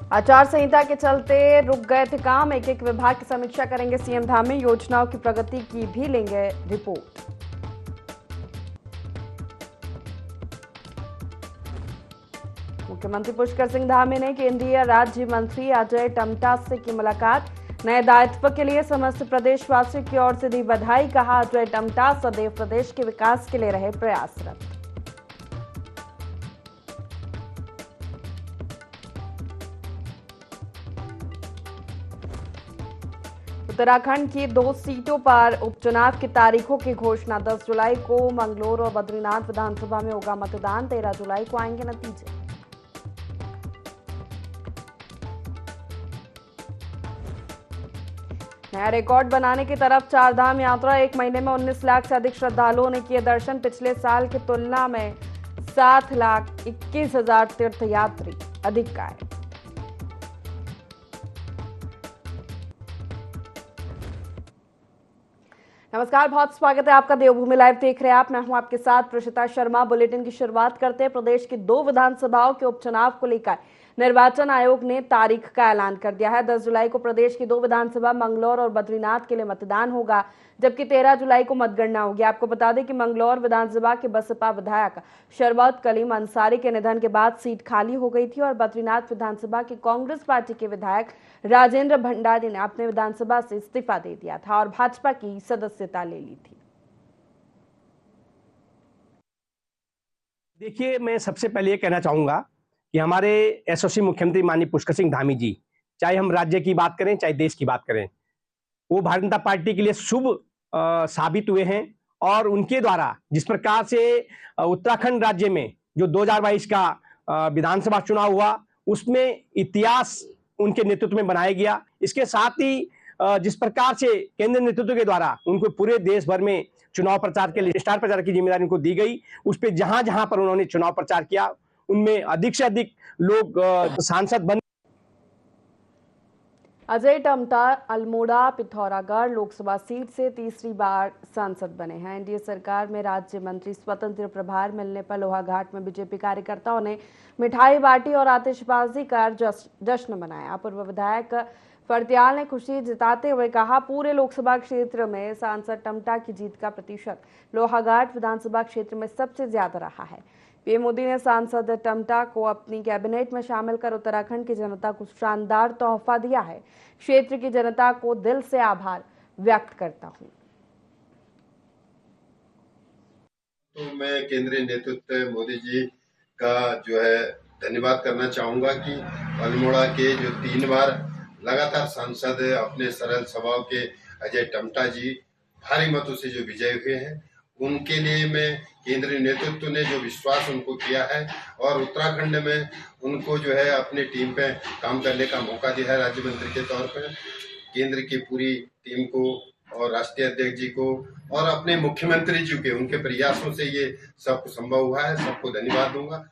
आचार संहिता के चलते रुक गए थे काम। एक एक विभाग की समीक्षा करेंगे सीएम धामी। योजनाओं की प्रगति की भी लेंगे रिपोर्ट। मुख्यमंत्री पुष्कर सिंह धामी ने केंद्रीय राज्य मंत्री अजय टम्टा से की मुलाकात। नए दायित्व के लिए समस्त प्रदेशवासियों की ओर से दी बधाई। कहा, अजय टम्टा सदैव प्रदेश के विकास के लिए रहे प्रयासरत। उत्तराखंड की 2 सीटों पर उपचुनाव की तारीखों की घोषणा। 10 जुलाई को मंगलोर और बद्रीनाथ विधानसभा में होगा मतदान। 13 जुलाई को आएंगे नतीजे। नया रिकॉर्ड बनाने की तरफ चारधाम यात्रा। 1 महीने में 19 लाख से अधिक श्रद्धालुओं ने किए दर्शन। पिछले साल की तुलना में 7,21,000 तीर्थयात्री अधिक आए। नमस्कार, बहुत स्वागत है आपका देवभूमि लाइव देख रहे हैं आप। मैं हूं आपके साथ प्रशिता शर्मा। बुलेटिन की शुरुआत करते हैं। प्रदेश की 2 विधानसभाओं के उपचुनाव को लेकर निर्वाचन आयोग ने तारीख का ऐलान कर दिया है। 10 जुलाई को प्रदेश की 2 विधानसभा मंगलौर और बद्रीनाथ के लिए मतदान होगा, जबकि 13 जुलाई को मतगणना होगी। आपको बता दें कि मंगलौर विधानसभा के बसपा विधायक शरबत कलीम अंसारी के निधन के बाद सीट खाली हो गई थी और बद्रीनाथ विधानसभा की कांग्रेस पार्टी के विधायक राजेंद्र भंडारी ने अपने विधानसभा से इस्तीफा दे दिया था और भाजपा की सदस्यता ले ली थी। देखिए, मैं सबसे पहले ये कहना चाहूंगा कि हमारे एसओसी मुख्यमंत्री माननीय पुष्कर सिंह धामी जी, चाहे हम राज्य की बात करें चाहे देश की बात करें, वो भारतीय जनता पार्टी के लिए शुभ साबित हुए हैं। और उनके द्वारा जिस प्रकार से उत्तराखंड राज्य में जो 2022 का विधानसभा चुनाव हुआ, उसमें इतिहास उनके नेतृत्व में बनाया गया। इसके साथ ही जिस प्रकार से केंद्र नेतृत्व के द्वारा उनको पूरे देश भर में चुनाव प्रचार के लिए स्टार प्रचार की जिम्मेदारी उनको दी गई, उस पर जहां जहां पर उन्होंने चुनाव प्रचार किया, उनमें अधिक से अधिक लोग सांसद बने। अजय टम्टा अल्मोड़ा पिथौरागढ़ लोकसभा सीट से तीसरी बार सांसद बने हैं। एनडीए सरकार में राज्य मंत्री स्वतंत्र प्रभार मिलने पर लोहाघाट में बीजेपी कार्यकर्ताओं ने मिठाई बांटी और आतिशबाजी कर जश्न मनाया। पूर्व विधायक फर्त्याल ने खुशी जताते हुए कहा, पूरे लोकसभा क्षेत्र में सांसद टम्टा की जीत का प्रतिशत लोहाघाट विधानसभा क्षेत्र में सबसे ज्यादा रहा है। पीएम मोदी ने सांसद टम्टा को अपनी कैबिनेट में शामिल कर उत्तराखंड की जनता को शानदार तोहफा दिया है। क्षेत्र की जनता को दिल से आभार व्यक्त करता हूं। तो मैं केंद्रीय नेतृत्व मोदी जी का जो है धन्यवाद करना चाहूंगा कि अल्मोड़ा के जो 3 बार लगातार सांसद अपने सरल स्वभाव के अजय टम्टा जी भारी मतों से जो विजय हुए हैं, उनके लिए मैं केंद्रीय नेतृत्व ने जो विश्वास उनको किया है और उत्तराखंड में उनको जो है अपनी टीम पे काम करने का मौका दिया है राज्य मंत्री के तौर पर, केंद्र की पूरी टीम को और राष्ट्रीय अध्यक्ष जी को और अपने मुख्यमंत्री जी के उनके प्रयासों से ये सब संभव हुआ है। सबको धन्यवाद दूंगा।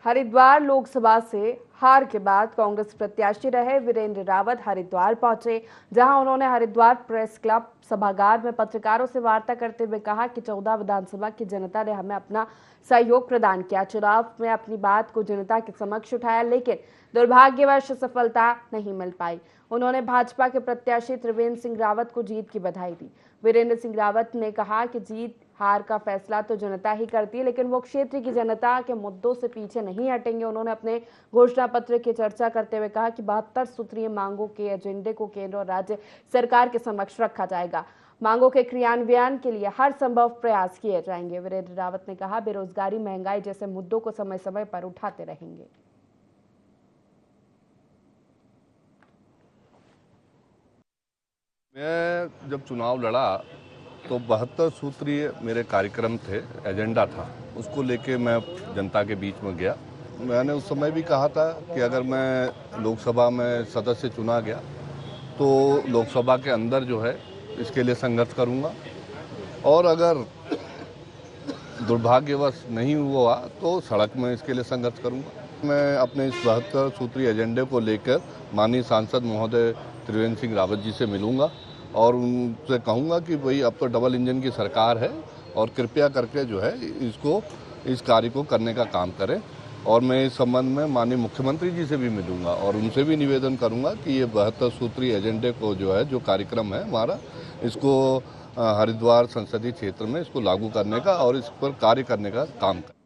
हरिद्वार लोकसभा से हार के बाद कांग्रेस प्रत्याशी रहे वीरेंद्र रावत हरिद्वार पहुंचे, जहां उन्होंने हरिद्वार प्रेस क्लब सभागार में पत्रकारों से वार्ता करते हुए कहा कि 14 विधानसभा की जनता ने हमें अपना सहयोग प्रदान किया। चुनाव में अपनी बात को जनता के समक्ष उठाया, लेकिन दुर्भाग्यवश सफलता नहीं मिल पाई। उन्होंने भाजपा के प्रत्याशी त्रिवेंद्र सिंह रावत को जीत की बधाई दी। वीरेंद्र सिंह रावत ने कहा कि जीत हार का फैसला तो जनता ही करती है, लेकिन वो क्षेत्र की जनता के मुद्दों से पीछे नहीं हटेंगे। उन्होंने अपने घोषणा पत्र की चर्चा करते हुए कहा कि 72 सूत्रीय मांगों के एजेंडे को केंद्र और राज्य सरकार के समक्ष रखा जाएगा। मांगों के क्रियान्वयन के लिए हर संभव प्रयास किए जाएंगे। वीरेंद्र रावत ने कहा, बेरोजगारी, महंगाई जैसे मुद्दों को समय समय पर उठाते रहेंगे। मैं जब चुनाव लड़ा तो 72 सूत्रीय मेरे कार्यक्रम थे, एजेंडा था, उसको लेके मैं जनता के बीच में गया। मैंने उस समय भी कहा था कि अगर मैं लोकसभा में सदस्य चुना गया तो लोकसभा के अंदर जो है इसके लिए संघर्ष करूंगा, और अगर दुर्भाग्यवश नहीं हुआ तो सड़क में इसके लिए संघर्ष करूंगा। मैं अपने इस 72 सूत्रीय एजेंडे को लेकर माननीय सांसद महोदय त्रिवेंद्र सिंह रावत जी से मिलूंगा और उनसे कहूंगा कि भाई अब तो डबल इंजन की सरकार है और कृपया करके जो है इस कार्य को करने का काम करें। और मैं इस संबंध में माननीय मुख्यमंत्री जी से भी मिलूंगा और उनसे भी निवेदन करूंगा कि ये 72 सूत्रीय एजेंडे को जो कार्यक्रम है हमारा, इसको हरिद्वार संसदीय क्षेत्र में इसको लागू करने का और इस पर कार्य करने का काम करें।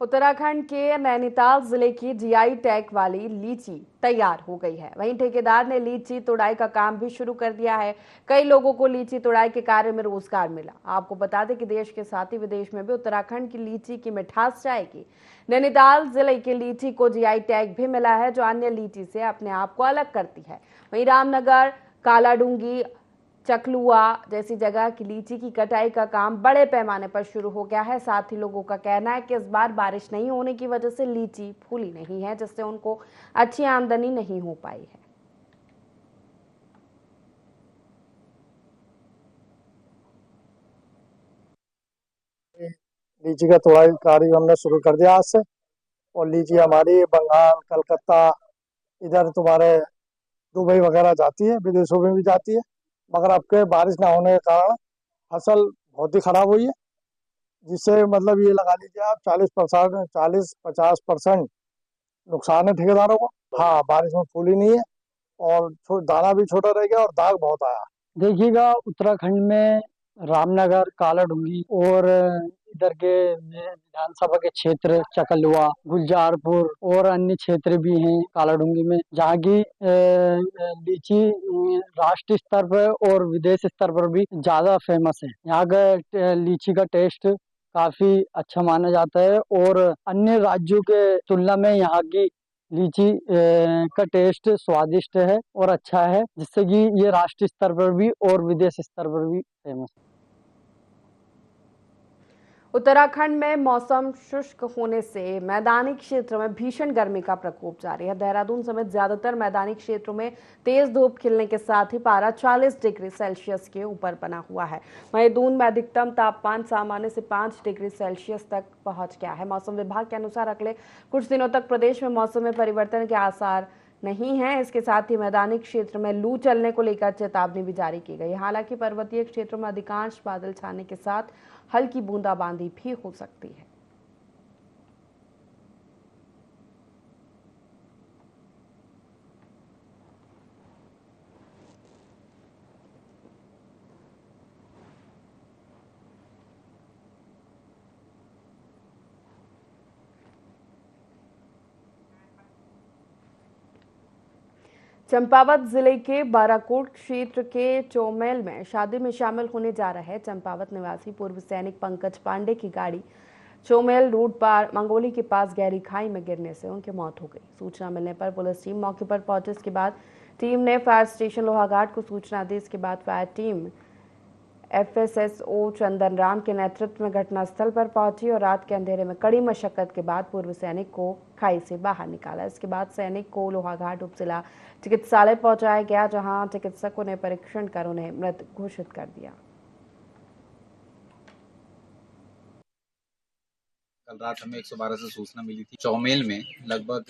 उत्तराखंड के नैनीताल जिले की जीआई टैग वाली लीची तैयार हो गई है। वहीं ठेकेदार ने लीची तुड़ाई का काम भी शुरू कर दिया है। कई लोगों को लीची तुड़ाई के कार्य में रोजगार मिला। आपको बता दें कि देश के साथ ही विदेश में भी उत्तराखंड की लीची की मिठास जाएगी। नैनीताल जिले की लीची को जीआई टैग भी मिला है, जो अन्य लीची से अपने आप को अलग करती है। वहीं रामनगर, कालाडूंगी, चकलुआ जैसी जगह की लीची की कटाई का काम बड़े पैमाने पर शुरू हो गया है। साथ ही लोगों का कहना है कि इस बार बारिश नहीं होने की वजह से लीची फूली नहीं है, जिससे उनको अच्छी आमदनी नहीं हो पाई है। लीची का तुड़ाई कार्य हमने शुरू कर दिया आज से, और लीची हमारी बंगाल, कलकत्ता, इधर तुम्हारे दुबई वगैरह जाती है, विदेशों में भी जाती है। मगर अब के बारिश ना होने के कारण फसल बहुत ही खराब हुई है, जिससे मतलब ये लगा लीजिए आप 40-50% नुकसान है ठेकेदारों को। हाँ, बारिश में फूली नहीं है और दाना भी छोटा रह गया और दाग बहुत आया। देखिएगा, उत्तराखंड में रामनगर, कालाडूंगी और इधर के विधानसभा के क्षेत्र चकलुआ, गुलजारपुर और अन्य क्षेत्र भी हैं कालाडूंगी में, जहाँ की लीची राष्ट्रीय स्तर पर और विदेश स्तर पर भी ज्यादा फेमस है। यहाँ का लीची का टेस्ट काफी अच्छा माना जाता है और अन्य राज्यों के तुलना में यहाँ की लीची का टेस्ट स्वादिष्ट है और अच्छा है, जिससे कि ये राष्ट्रीय स्तर पर भी और विदेश स्तर पर भी फेमस है। उत्तराखंड में मौसम शुष्क होने से मैदानी क्षेत्रों में भीषण गर्मी का प्रकोप जारी है। देहरादून समेत ज्यादातर मैदानी क्षेत्रों में तेज धूप खिलने के साथ ही पारा 40 डिग्री सेल्सियस के ऊपर बना हुआ है। वहीं दून में अधिकतम तापमान सामान्य से 5 डिग्री सेल्सियस तक पहुंच गया है। मौसम विभाग के अनुसार अगले कुछ दिनों तक प्रदेश में मौसम में परिवर्तन के आसार नहीं है। इसके साथ ही मैदानी क्षेत्र में लू चलने को लेकर चेतावनी भी जारी की गई। हालांकि पर्वतीय क्षेत्रों में अधिकांश बादल छाने के साथ हल्की बूंदाबांदी भी हो सकती है। चंपावत जिले के बाराकोट क्षेत्र के चौमेल में शादी में शामिल होने जा रहे चंपावत निवासी पूर्व सैनिक पंकज पांडे की गाड़ी चौमेल रोड पर मंगोली के पास गहरी खाई में गिरने से उनकी मौत हो गई। सूचना मिलने पर पुलिस टीम मौके पर पहुंची। इसके बाद टीम ने फायर स्टेशन लोहाघाट को सूचना दी। इसके बाद fire team FSSO Chandan Ram के नेतृत्व में घटनास्थल पर पहुंची और रात के अंधेरे में कड़ी मशक्कत के बाद पूर्व सैनिक को खाई से बाहर निकाला। इसके बाद सैनिक को लोहाघाट उप जिला चिकित्सालय पहुंचाया गया, जहां चिकित्सकों ने परीक्षण कर उन्हें मृत घोषित कर दिया। कल रात हमें 112 से सूचना मिली थी। चौमेल में लगभग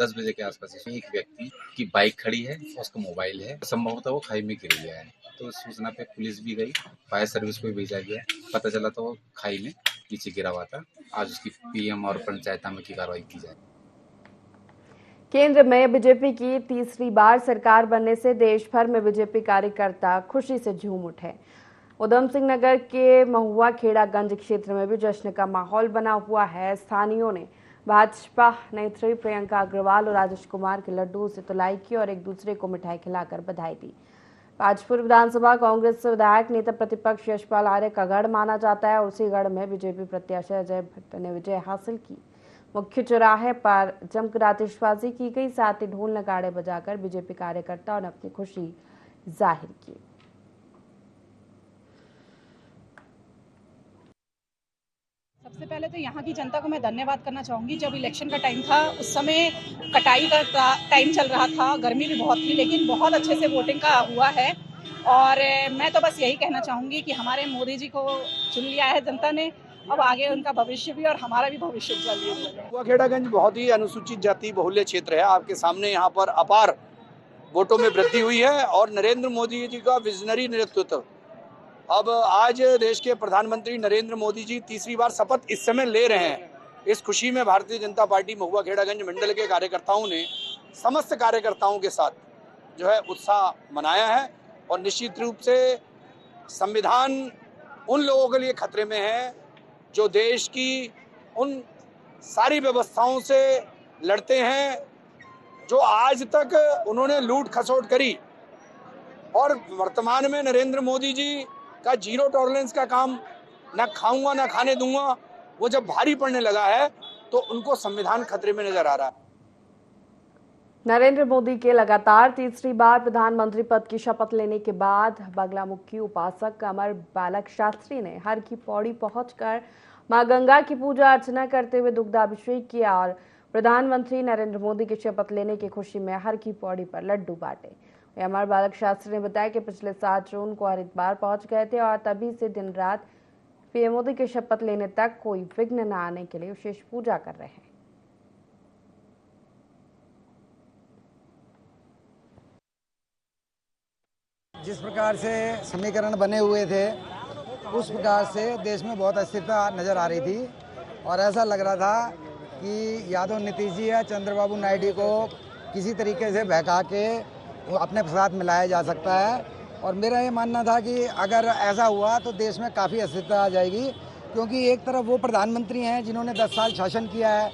10 बजे के आसपास एक व्यक्ति की बाइक खड़ी है, उसका मोबाइल है, संभवतः वो खाई में गिर गया है। तो सूचना पे पुलिस भी गई, फायर सर्विस को भी भेजा गया। पता चला तो वो खाई में नीचे गिरा हुआ था। आज उसकी पीएम और पंचायत में की कार्रवाई की जाए। केंद्र में बीजेपी की तीसरी बार सरकार बनने से देश भर में बीजेपी कार्यकर्ता खुशी से झूम उठे। उधम सिंह नगर के महुआ खेड़ागंज क्षेत्र में भी जश्न का माहौल बना हुआ है। स्थानीयों ने भाजपा नेत्री प्रियंका अग्रवाल और राजेश कुमार के लड्डू से तुलाई की और एक दूसरे को मिठाई खिलाकर बधाई दी। पाजपुर विधानसभा कांग्रेस विधायक नेता प्रतिपक्ष यशपाल आर्य का गढ़ माना जाता है। उसी गढ़ में बीजेपी प्रत्याशी अजय भट्ट ने विजय हासिल की। मुख्य चौराहे पर जमकर आतिशबाजी की गई, साथ ही ढोल नगाड़े बजाकर बीजेपी कार्यकर्ताओं ने अपनी खुशी जाहिर की। सबसे पहले तो यहाँ की जनता को मैं धन्यवाद करना चाहूँगी। जब इलेक्शन का टाइम था उस समय कटाई का टाइम चल रहा था, गर्मी भी बहुत थी, लेकिन बहुत अच्छे से वोटिंग का हुआ है। और मैं तो बस यही कहना चाहूँगी कि हमारे मोदी जी को चुन लिया है जनता ने, अब आगे उनका भविष्य भी और हमारा भी भविष्य उज्जवल है। महुआ खेड़ागंज बहुत ही अनुसूचित जाति बहुल्य क्षेत्र है। आपके सामने यहाँ पर अपार वोटों में वृद्धि हुई है और नरेंद्र मोदी जी का विजनरी नेतृत्व, अब आज देश के प्रधानमंत्री नरेंद्र मोदी जी तीसरी बार शपथ इस समय ले रहे हैं इस खुशी में भारतीय जनता पार्टी महुआ खेड़ागंज मंडल के कार्यकर्ताओं ने समस्त कार्यकर्ताओं के साथ जो है उत्साह मनाया है। और निश्चित रूप से संविधान उन लोगों के लिए खतरे में है जो देश की उन सारी व्यवस्थाओं से लड़ते हैं जो आज तक उन्होंने लूट खसोट करी। और वर्तमान में नरेंद्र मोदी जी का जीरो टॉलरेंस का काम, ना खाऊंगा ना खाने दूंगा, वो जब भारी पड़ने लगा है तो उनको संविधान खतरे में नजर आ रहा है। नरेंद्र मोदी के लगातार तीसरी बार प्रधानमंत्री पद की शपथ लेने के बाद बगलामुखी उपासक अमर बालक शास्त्री ने हर की पौड़ी पहुंचकर मां गंगा की पूजा अर्चना करते हुए दुग्धाभिषेक किया और प्रधानमंत्री नरेंद्र मोदी की शपथ लेने की खुशी में हर की पौड़ी पर लड्डू बांटे। अमर बालक शास्त्री ने बताया कि पिछले 7 जून को हरिद्वार पहुंच गए थे और तभी से दिन रात पीएम मोदी की शपथ लेने तक कोई विघ्न न आने के लिए विशेष पूजा कर रहे हैं। जिस प्रकार से समीकरण बने हुए थे उस प्रकार से देश में बहुत अस्थिरता नज़र आ रही थी और ऐसा लग रहा था कि यादव नीतीश जी या चंद्रबाबू नायडू को किसी तरीके से बहका के अपने साथ मिलाया जा सकता है। और मेरा ये मानना था कि अगर ऐसा हुआ तो देश में काफ़ी अस्थिरता आ जाएगी, क्योंकि एक तरफ वो प्रधानमंत्री हैं जिन्होंने 10 साल शासन किया है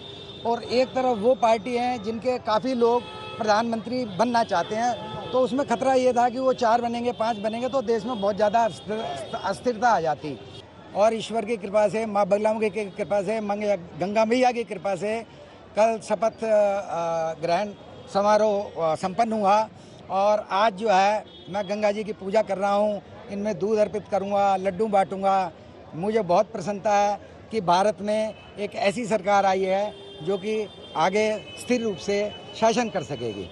और एक तरफ वो पार्टी हैं जिनके काफ़ी लोग प्रधानमंत्री बनना चाहते हैं। तो उसमें खतरा ये था कि वो 4 बनेंगे 5 बनेंगे तो देश में बहुत ज़्यादा अस्थिरता आ जाती। और ईश्वर की कृपा से, माँ बगलामुखी की कृपा से, गंगा मैया की कृपा से कल शपथ ग्रहण समारोह संपन्न हुआ और आज जो है मैं गंगा जी की पूजा कर रहा हूँ, इनमें दूध अर्पित करूँगा, लड्डू बांटूंगा। मुझे बहुत प्रसन्नता है कि भारत में एक ऐसी सरकार आई है जो कि आगे स्थिर रूप से शासन कर सकेगी।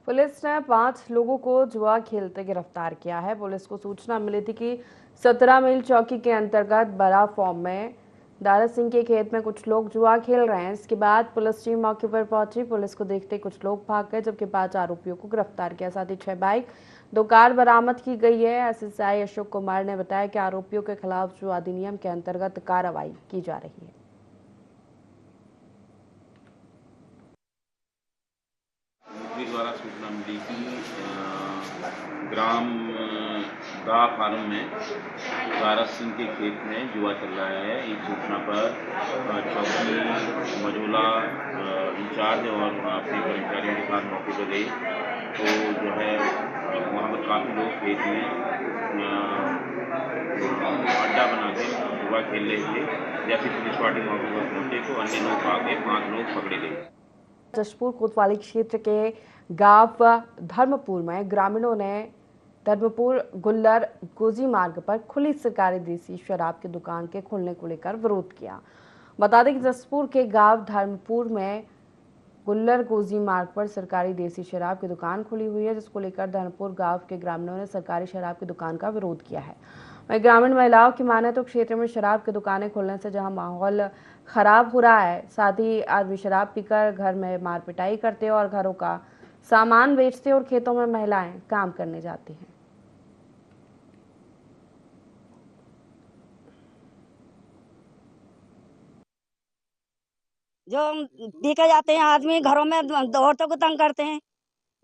पुलिस ने 5 लोगों को जुआ खेलते गिरफ्तार किया है। पुलिस को सूचना मिली थी कि 17 मील चौकी के अंतर्गत बड़ा फॉर्म में दारा सिंह के खेत में कुछ लोग जुआ खेल रहे हैं। इसके बाद पुलिस टीम मौके पर पहुंची। पुलिस को देखते कुछ लोग भाग गए, जबकि 5 आरोपियों को गिरफ्तार किया। साथ ही 6 बाइक, 2 कार बरामद की गई है। एसएसआई अशोक कुमार ने बताया कि आरोपियों के खिलाफ जुआ अधिनियम के अंतर्गत कार्रवाई की जा रही है। द्वारा सूचना मिली कि ग्राम गा फार्म में दारा सिंह के खेत में जुआ चल रहा है। इस सूचना पर चौकी मझोला इंचार्ज और अपने कर्मचारियों के साथ मौके पर गए तो जो है वहाँ पर काफ़ी लोग खेत में अड्डा बना के जुआ खेल रहे थे। जैसे पुलिस पार्टी मौके पर पहुंचे तो अन्य लोग आगे 5 लोग पकड़े गए। जशपुर कोतवाली क्षेत्र के गांव धर्मपुर में ग्रामीणों ने धर्मपुर गुल्लर गोजी मार्ग पर खुली सरकारी देसी शराब की दुकान के खुलने को लेकर विरोध किया। बता दें कि जशपुर के गांव धर्मपुर में गुल्लर गोजी मार्ग पर सरकारी देसी शराब की दुकान खुली हुई है, जिसको लेकर धर्मपुर गांव के ग्रामीणों ने सरकारी शराब की दुकान का विरोध किया है। वहीं ग्रामीण महिलाओं की माने तो क्षेत्र में शराब की दुकानें खुलने से जहां माहौल खराब हो रहा है, साथ ही आदमी शराब पीकर घर में मार पिटाई करते और घरों का सामान बेचते और खेतों में महिलाएं काम करने जाती हैं। जो पी के जाते हैं आदमी, घरों में औरतों को तंग करते हैं,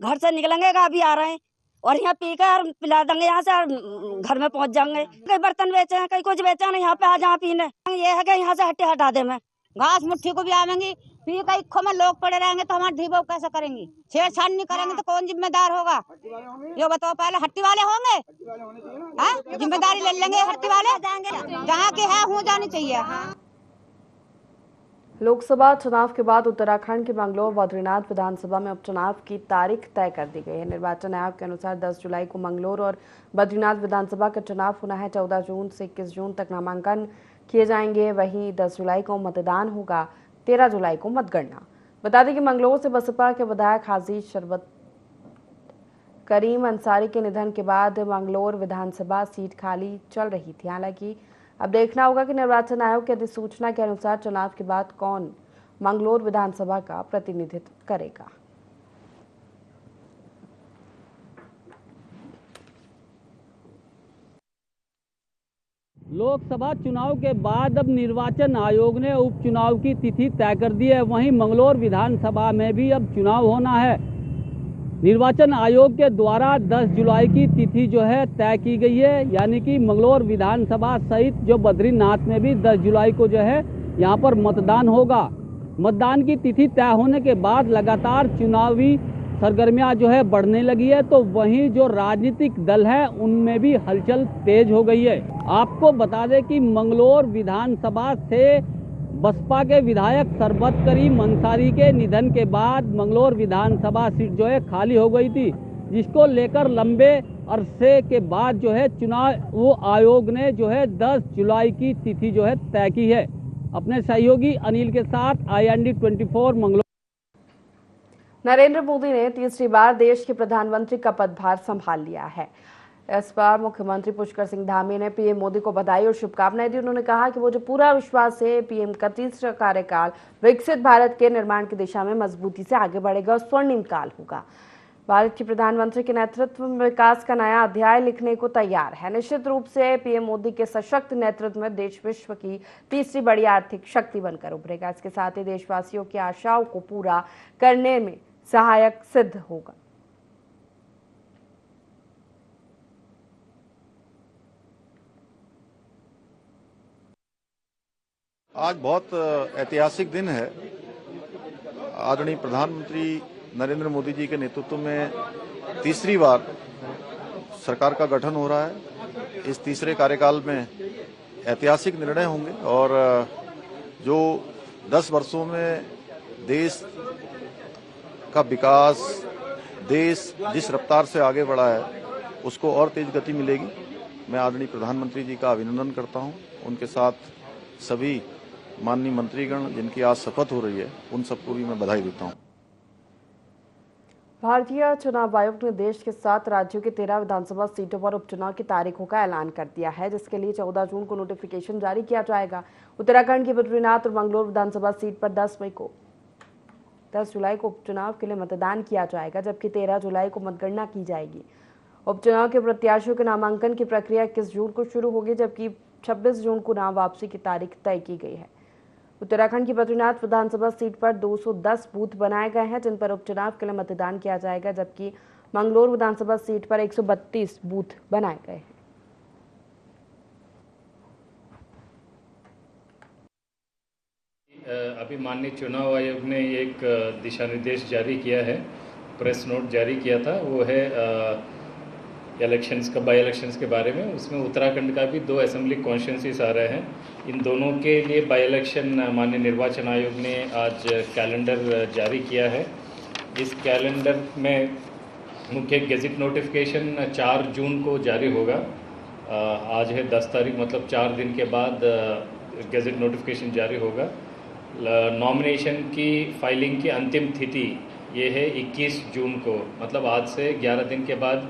घर से निकलेंगे का अभी आ रहे हैं और यहाँ पी कर पिला देंगे, यहाँ से घर में पहुंच जाएंगे। कई बर्तन बेचे हैं, कई कुछ बेचे हैं, यहाँ पे आ जहाँ पीने। ये है कि यहाँ से हट्टे हटा दे। मैं घास मुट्ठी को भी आवेंगी, पी कई खो में लोग पड़े रहेंगे तो हमारे ढीबो कैसे करेंगी? छेड़छाड़ नहीं करेंगे तो कौन जिम्मेदार होगा? ये बताओ, पहले हट्टी वाले होंगे, जिम्मेदारी ले लेंगे हट्टी वाले। जहाँ के है हो जानी चाहिए। लोकसभा चुनाव के बाद उत्तराखंड के मंगलोर बद्रीनाथ विधानसभा में उपचुनाव की तारीख तय कर दी गई है। निर्वाचन आयोग के अनुसार 10 जुलाई को मंगलोर और बद्रीनाथ विधानसभा का चुनाव होना है। 14 जून से 21 जून तक नामांकन किए जाएंगे। वहीं 10 जुलाई को मतदान होगा, 13 जुलाई को मतगणना। बता दें कि मंगलोर से बसपा के विधायक हाजी शरबत करीम अंसारी के निधन के बाद मंगलोर विधानसभा सीट खाली चल रही थी। हालांकि अब देखना होगा कि निर्वाचन आयोग की अधिसूचना के अनुसार चुनाव के बाद कौन मंगलोर विधानसभा का प्रतिनिधित्व करेगा। लोकसभा चुनाव के बाद अब निर्वाचन आयोग ने उपचुनाव की तिथि तय कर दी है। वहीं मंगलौर विधानसभा में भी अब चुनाव होना है। निर्वाचन आयोग के द्वारा 10 जुलाई की तिथि जो है तय की गई है, यानी कि मंगलौर विधानसभा सहित जो बद्रीनाथ में भी 10 जुलाई को जो है यहाँ पर मतदान होगा। मतदान की तिथि तय होने के बाद लगातार चुनावी सरगर्मियां जो है बढ़ने लगी है, तो वहीं जो राजनीतिक दल है उनमें भी हलचल तेज हो गई है। आपको बता दें कि मंगलौर विधानसभा से बसपा के विधायक सरबत करीम अंसारी के निधन के बाद मंगलौर विधानसभा सीट जो है खाली हो गई थी, जिसको लेकर लंबे अरसे के बाद जो है चुनाव आयोग ने जो है 10 जुलाई की तिथि जो है तय की है। अपने सहयोगी अनिल के साथ IND 24 मंगलौर। नरेंद्र मोदी ने तीसरी बार देश के प्रधानमंत्री का पदभार संभाल लिया है। इस पर मुख्यमंत्री पुष्कर सिंह धामी ने पीएम मोदी को बधाई और शुभकामनाएं दी। उन्होंने कहा कि वो जो पूरा विश्वास है पीएम का तीसरा कार्यकाल विकसित भारत के निर्माण की दिशा में मजबूती से आगे बढ़ेगा और स्वर्णिम काल होगा। भारत के प्रधानमंत्री के नेतृत्व में विकास का नया अध्याय लिखने को तैयार है। निश्चित रूप से पीएम मोदी के सशक्त नेतृत्व में देश विश्व की तीसरी बड़ी आर्थिक शक्ति बनकर उभरेगा। इसके साथ ही देशवासियों की आशाओं को पूरा करने में सहायक सिद्ध होगा। आज बहुत ऐतिहासिक दिन है। आदरणीय प्रधानमंत्री नरेंद्र मोदी जी के नेतृत्व में तीसरी बार सरकार का गठन हो रहा है। इस तीसरे कार्यकाल में ऐतिहासिक निर्णय होंगे और जो 10 वर्षों में देश का विकास, देश जिस रफ्तार से आगे बढ़ा है उसको और तेज गति मिलेगी। मैं आदरणीय प्रधानमंत्री जी का अभिनंदन करता हूं। उनके साथ सभी माननीय मंत्रीगण जिनकी आज शपथ हो रही है उन सबको भी मैं बधाई देता हूं। भारतीय चुनाव आयोग ने देश के 7 राज्यों की 13 विधानसभा सीटों पर उपचुनाव की तारीखों का ऐलान कर दिया है, जिसके लिए 14 जून को नोटिफिकेशन जारी किया जाएगा। उत्तराखंड की बद्रीनाथ और मंगलौर विधानसभा सीट पर 10 जुलाई को उपचुनाव के लिए मतदान किया जाएगा, जबकि 13 जुलाई को मतगणना की जाएगी। उपचुनाव के प्रत्याशियों के नामांकन की प्रक्रिया 21 जून को शुरू होगी, जबकि 26 जून को नाम वापसी की तारीख तय की गई है। उत्तराखंड की बद्रीनाथ विधानसभा सीट पर 210 बूथ बनाए गए हैं, जिन पर उपचुनाव के लिए मतदान किया जाएगा, जबकि मंगलौर विधानसभा सीट पर 132 बूथ बनाए गए हैं। अभी माननीय चुनाव आयोग ने एक दिशा निर्देश जारी किया है, प्रेस नोट जारी किया था, वो है बाई इलेक्शंस के बारे में। उसमें उत्तराखंड का भी 2 असेंबली कॉन्स्टिट्यूंसीज आ रहे हैं। इन दोनों के लिए बाई इलेक्शन माननीय निर्वाचन आयोग ने आज कैलेंडर जारी किया है। इस कैलेंडर में मुख्य गेजेट नोटिफिकेशन 4 जून को जारी होगा। आज है 10 तारीख, मतलब 4 दिन के बाद गेजेट नोटिफिकेशन जारी होगा। नॉमिनेशन की फाइलिंग की अंतिम तिथि ये है 21 जून को, मतलब आज से 11 दिन के बाद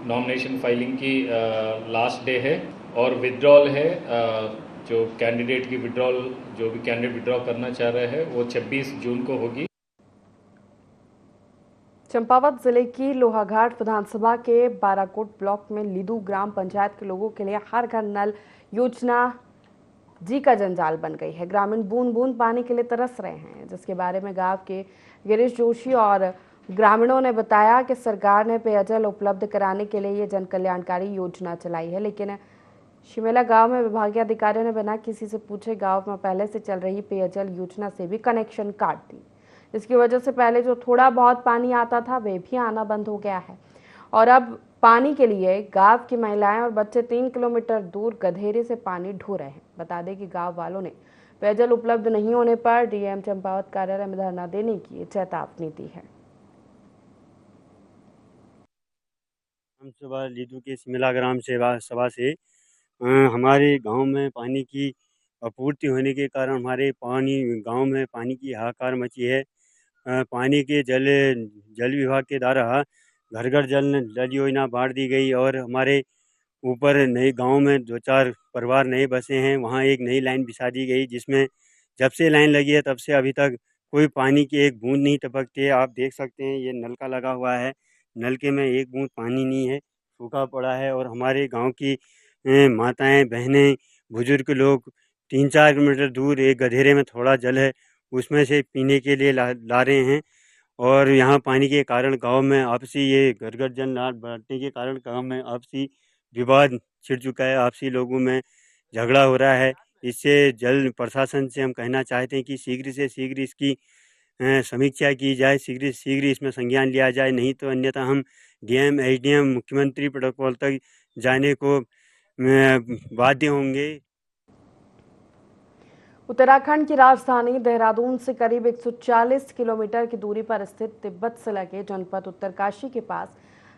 नॉमिनेशन फाइलिंग की लास्ट डे है। और विड्रॉल है, जो कैंडिडेट की विड्रॉल, जो भी कैंडिडेट विड्रॉ करना चाह रहे हैं वो 26 जून को होगी। चंपावत जिले की लोहाघाट विधानसभा के बाराकोट ब्लॉक में लीदू ग्राम पंचायत के लोगों के लिए हर घर नल योजना जी का जंजाल बन गई है। ग्रामीण बूंद बूंद पानी के लिए तरस रहे हैं, जिसके बारे में गांव के गिरीश जोशी और ग्रामीणों ने बताया कि सरकार ने पेयजल उपलब्ध कराने के लिए ये जन कल्याणकारी योजना चलाई है, लेकिन शिमेला गांव में विभागीय अधिकारियों ने बिना किसी से पूछे गांव में पहले से चल रही पेयजल योजना से भी कनेक्शन काट दी, जिसकी वजह से पहले जो थोड़ा बहुत पानी आता था वे भी आना बंद हो गया है। और अब पानी के लिए गांव की महिलाएं और बच्चे 3 किलोमीटर दूर गधेरे से पानी ढो रहे हैं। बता दें कि गांव वालों ने पेयजल उपलब्ध नहीं होने पर डीएम चंपावत कार्यालय में धरना देने की चेतावनी दी है। सभा लीदू के शिमेला ग्राम सेवा सभा से हमारे गांव में पानी की आपूर्ति होने के कारण हमारे गांव में पानी की हाहाकार मची है। पानी के जल विभाग के द्वारा घर घर जल योजना बांट दी गई और हमारे ऊपर नए गांव में 2-4 परिवार नए बसे हैं, वहां एक नई लाइन बिछा दी गई, जिसमें जब से लाइन लगी है तब से अभी तक कोई पानी की एक बूंद नहीं टपकती है। आप देख सकते हैं ये नलका लगा हुआ है, नलके में एक बूंद पानी नहीं है, सूखा पड़ा है। और हमारे गांव की माताएं बहनें बुजुर्ग लोग 3-4 किलोमीटर दूर एक गधेरे में थोड़ा जल है, उसमें से पीने के लिए ला रहे हैं। और यहाँ पानी के कारण गांव में आपसी ये घर जल ना बढ़ने के कारण गांव में आपसी विवाद छिड़ चुका है, आपसी लोगों में झगड़ा हो रहा है। इससे जल प्रशासन से हम कहना चाहते हैं कि शीघ्र से शीघ्र इसकी समीक्षा की जाए, शीघ्र से शीघ्र इसमें संज्ञान लिया जाए, नहीं तो अन्यथा हम डीएम, एसडीएम, मुख्यमंत्री प्रोटोकॉल तक जाने को बाध्य होंगे। उत्तराखंड की राजधानी देहरादून से करीब 140 किलोमीटर की दूरी पर स्थित तिब्बत से लगे जनपद उत्तरकाशी के पास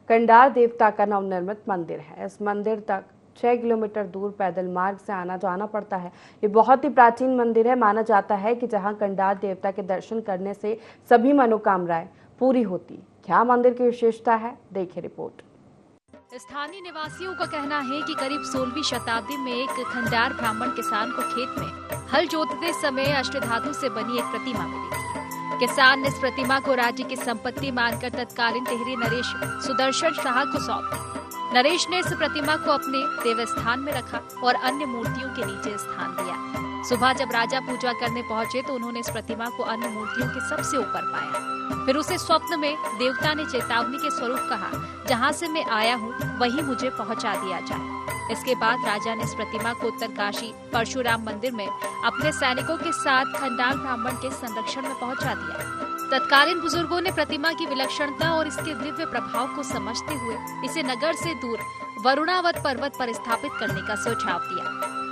कंडार देवता का नवनिर्मित मंदिर है। इस मंदिर तक 6 किलोमीटर दूर पैदल मार्ग से आना जाना पड़ता है। ये बहुत ही प्राचीन मंदिर है। माना जाता है कि जहां कंडार देवता के दर्शन करने से सभी मनोकामनाएं पूरी होती। क्या मंदिर की विशेषता है, देखिए रिपोर्ट। स्थानीय निवासियों का कहना है कि करीब 16वीं शताब्दी में एक खंडार ब्राह्मण किसान को खेत में हल जोतते समय अष्टधातु से बनी एक प्रतिमा मिली थी। किसान ने इस प्रतिमा को राज्य की संपत्ति मानकर तत्कालीन टिहरी नरेश सुदर्शन शाह को सौंप दी। नरेश ने इस प्रतिमा को अपने देवस्थान में रखा और अन्य मूर्तियों के नीचे स्थान दिया। सुबह जब राजा पूजा करने पहुंचे तो उन्होंने इस प्रतिमा को अन्य मूर्तियों के सबसे ऊपर पाया। फिर उसे स्वप्न में देवता ने चेतावनी के स्वरूप कहा, जहां से मैं आया हूं वहीं मुझे पहुंचा दिया जाए। इसके बाद राजा ने इस प्रतिमा को उत्तरकाशी परशुराम मंदिर में अपने सैनिकों के साथ खंडार ब्राह्मण के संरक्षण में पहुंचा दिया। तत्कालीन बुजुर्गों ने प्रतिमा की विलक्षणता और इसके दिव्य प्रभाव को समझते हुए इसे नगर से दूर वरुणावत पर्वत पर स्थापित करने का सुझाव दिया।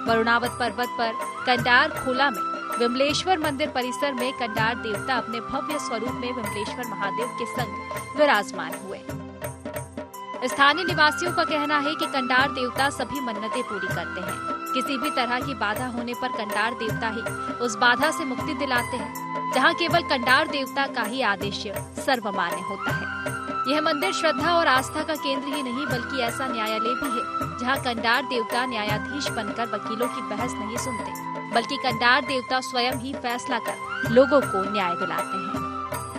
वरुणावत पर्वत पर कंडार खोला में विमलेश्वर मंदिर परिसर में कंडार देवता अपने भव्य स्वरूप में विमलेश्वर महादेव के संग विराजमान हुए। स्थानीय निवासियों का कहना है कि कंडार देवता सभी मन्नतें पूरी करते हैं। किसी भी तरह की बाधा होने पर कंडार देवता ही उस बाधा से मुक्ति दिलाते हैं, जहां केवल कंडार देवता का ही आदेश सर्वमान्य होता है। यह मंदिर श्रद्धा और आस्था का केंद्र ही नहीं बल्कि ऐसा न्यायालय भी है जहां कंडार देवता न्यायाधीश बनकर वकीलों की बहस नहीं सुनते, बल्कि कंडार देवता स्वयं ही फैसला कर लोगों को न्याय दिलाते हैं।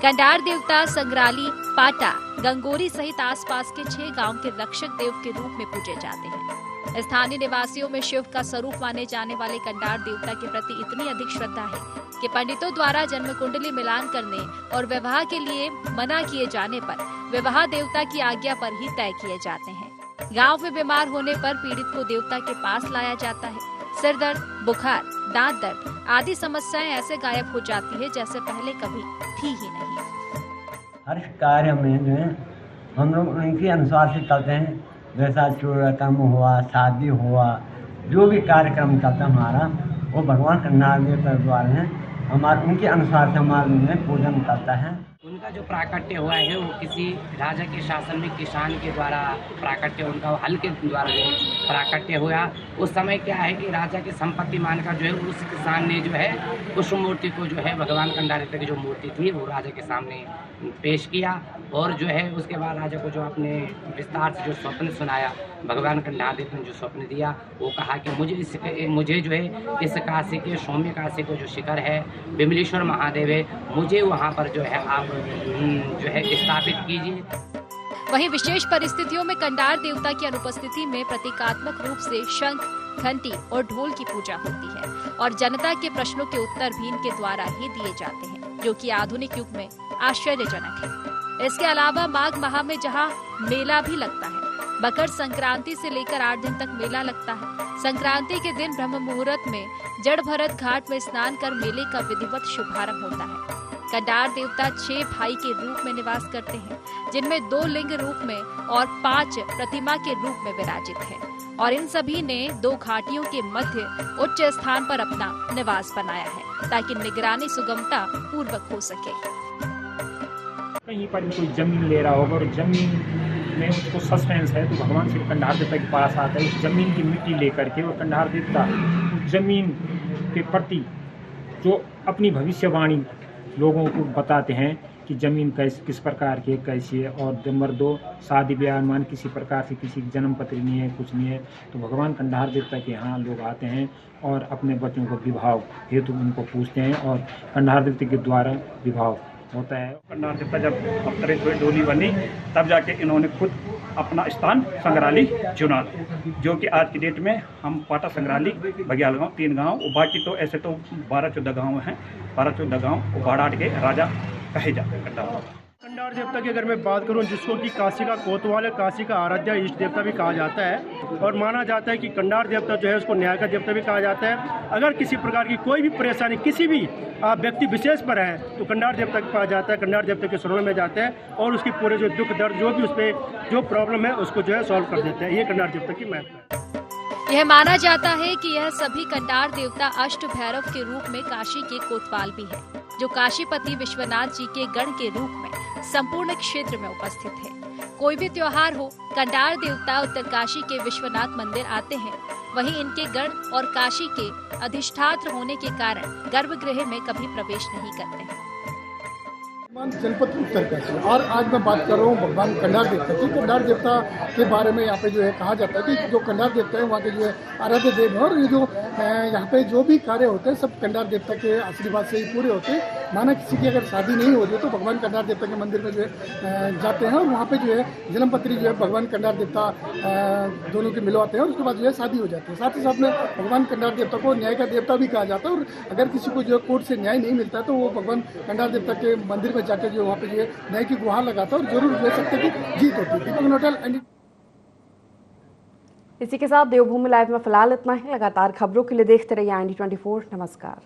कंडार देवता संग्राली, पाटा, गंगोरी सहित आसपास के 6 गांव के रक्षक देव के रूप में पूजे जाते हैं। स्थानीय निवासियों में शिव का स्वरूप माने जाने वाले कंडार देवता के प्रति इतनी अधिक श्रद्धा है कि पंडितों द्वारा जन्म कुंडली मिलान करने और विवाह के लिए मना किए जाने पर विवाह देवता की आज्ञा पर ही तय किए जाते हैं। गांव में बीमार होने पर पीड़ित को देवता के पास लाया जाता है। सिर दर्द, बुखार, दांत दर्द आदि समस्याएं ऐसे गायब हो जाती है जैसे पहले कभी थी ही नहीं। हर कार्य में जो है हम लोग उनके अनुसार से करते हैं। जैसा चूड़ाकर्म हुआ, शादी हुआ, जो भी कार्यक्रम चलता है हमारा वो भगवान कंडार देवता द्वारा है। हमारे उनके अनुसार से हमारे पूजन करता है। उनका जो प्राकट्य हुआ है वो किसी राजा के शासन में किसान के द्वारा प्राकट्य, उनका हल के द्वारा जो प्राकट्य हुआ। उस समय क्या है कि राजा की संपत्ति मानकर जो है उस किसान ने जो है उस मूर्ति को जो है भगवान कंडार देवता की जो मूर्ति थी वो राजा के सामने पेश किया। और जो है उसके बाद राजा को जो अपने विस्तार से जो स्वप्न सुनाया, भगवान कंडार देवता ने जो स्वप्न दिया वो कहा कि मुझे जो है इस काशी के सौम्य काशी को जो शिखर है विमलेश्वर महादेव है, मुझे वहाँ पर जो है आप जो है स्थापित कीजिए। वहीं विशेष परिस्थितियों में कंडार देवता की अनुपस्थिति में प्रतीकात्मक रूप से शंख, घंटी और ढोल की पूजा होती है और जनता के प्रश्नों के उत्तर भी इनके द्वारा ही दिए जाते हैं, जो कि आधुनिक युग में आश्चर्यजनक है। इसके अलावा माघ माह में जहां मेला भी लगता है, मकर संक्रांति से लेकर 8 दिन तक मेला लगता है। संक्रांति के दिन ब्रह्म मुहूर्त में जड़ भरत घाट में स्नान कर मेले का विधिवत शुभारंभ होता है। कंडार देवता 6 भाई के रूप में निवास करते हैं, जिनमें 2 लिंग रूप में और 5 प्रतिमा के रूप में विराजित है और इन सभी ने 2 घाटियों के मध्य उच्च स्थान पर अपना निवास बनाया है ताकि निगरानी सुगमता पूर्वक हो सके। कहीं पर भी कोई जमीन ले रहा होगा और जमीन में उसको सस्पेंस है तो भगवान श्री कंडार देवता के पास आता है। उस जमीन की मिट्टी लेकर के और कंडार देवता उस जमीन के प्रति जो अपनी भविष्यवाणी लोगों को बताते हैं कि ज़मीन किस प्रकार की कैसी है। और नंबर 2 शादी ब्याह मान किसी प्रकार से किसी की जन्म पत्री नहीं है, कुछ नहीं है, तो भगवान कंडार देवता के यहाँ लोग आते हैं और अपने बच्चों को विवाह हेतु उनको पूछते हैं और कंडार देवता के द्वारा विवाह होता है। कंडार देवता जब अवतरित हुए डोली बनी तब जाके इन्होंने खुद अपना स्थान संग्रहालय चुना था, जो कि आज की डेट में हम पाटा संग्रहालय बघियाल गाँव 3 गाँव, बाकी तो ऐसे तो 12-14 गाँव हैं। 12-14 गाँव बाड़ाट के राजा कहे जाते हैं। कंडार देवता की अगर मैं बात करूं, जिसको कि काशी का कोतवाल है, काशी का आराध्य इष्ट देवता भी कहा जाता है और माना जाता है कि कंडार देवता जो है उसको न्याय का देवता भी कहा जाता है। अगर किसी प्रकार की कोई भी परेशानी किसी भी व्यक्ति विशेष पर है तो कंडार देवता के पास जाता है, कंडार देवता के शरण में जाता है और उसकी पूरे जो दुख दर्द जो भी उस पर जो प्रॉब्लम है उसको जो है सॉल्व कर देते हैं। ये कंडार देवता की महत्व है। यह माना जाता है कि यह सभी कंडार देवता अष्ट भैरव के रूप में काशी के कोतवाल भी हैं, जो काशीपति विश्वनाथ जी के गण के रूप में संपूर्ण क्षेत्र में उपस्थित है। कोई भी त्योहार हो, कंडार देवता उत्तरकाशी के विश्वनाथ मंदिर आते हैं। वहीं इनके गण और काशी के अधिष्ठात्र होने के कारण गर्भगृह में कभी प्रवेश नहीं करते हैं। जनपद उत्तरकाशी, और आज मैं बात कर रहा हूँ भगवान कंडार देवता की। कंडार देवता के बारे में यहाँ पे जो है कहा जाता है कि जो कंडार देवता है वहाँ के जो है आराध्य देव है, और ये जो यहाँ पे जो भी कार्य होते हैं सब कंडार देवता के आशीर्वाद से ही पूरे होते हैं। माना किसी की अगर शादी नहीं हो रही तो भगवान कंडार देवता के मंदिर में जो है जाते हैं और वहाँ पे जो है जन्मपत्री जो है भगवान कंडार देवता दोनों के मिलवाते हैं और उसके बाद जो है शादी हो जाती है। साथ ही साथ में भगवान कंडार देवता को न्याय का देवता भी कहा जाता है, और अगर किसी को जो है कोर्ट से न्याय नहीं मिलता तो वो भगवान कंडार देवता के मंदिर में जाकर जो वहाँ पे जो है न्याय की गुहार लगाता है और जरूर ले सकते कि जीत होती है। इसी के साथ देवभूमि लाइव में फिलहाल इतना ही। लगातार खबरों के लिए देखते रहिए IND24। नमस्कार।